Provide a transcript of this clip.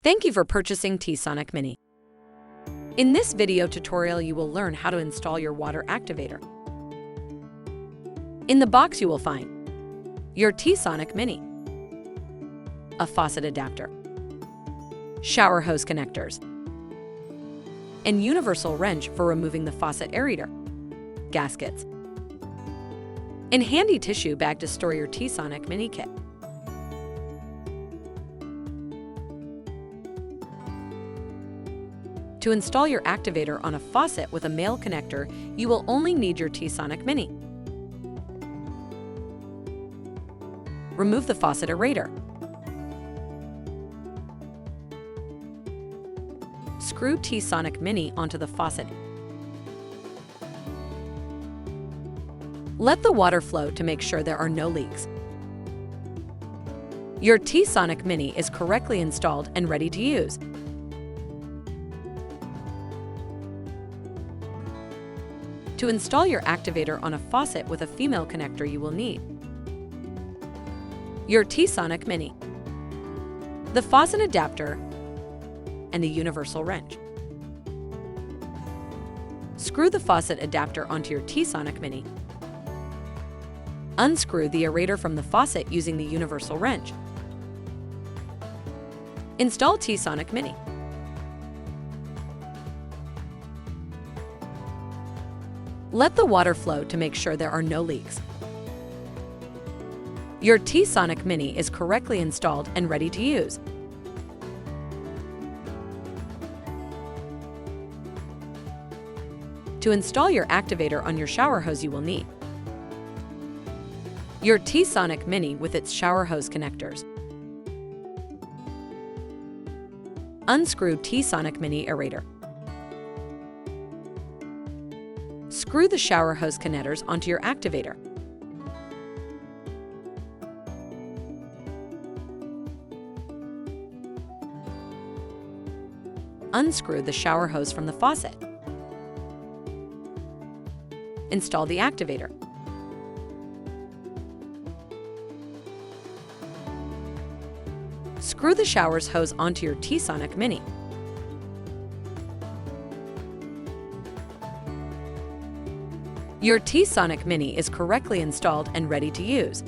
Thank you for purchasing T-SONIK Mini. In this video tutorial, you will learn how to install your water activator. In the box, you will find your T-SONIK Mini, a faucet adapter, shower hose connectors, and universal wrench for removing the faucet aerator, gaskets, and handy tissue bag to store your T-SONIK Mini kit. To install your activator on a faucet with a male connector, you will only need your T-SONIK Mini. Remove the faucet aerator. Screw T-SONIK Mini onto the faucet. Let the water flow to make sure there are no leaks. Your T-SONIK Mini is correctly installed and ready to use. To install your activator on a faucet with a female connector, you will need your T-SONIK Mini, the faucet adapter, and a universal wrench. Screw the faucet adapter onto your T-SONIK Mini. Unscrew the aerator from the faucet using the universal wrench. Install T-SONIK Mini. Let the water flow to make sure there are no leaks. Your T-SONIK Mini is correctly installed and ready to use. To install your activator on your shower hose, you will need your T-SONIK Mini with its shower hose connectors. Unscrew T-SONIK Mini aerator. Screw the shower hose connectors onto your activator. Unscrew the shower hose from the faucet. Install the activator. Screw the shower hose onto your T-SONIK Mini. Your T-SONIK Mini is correctly installed and ready to use.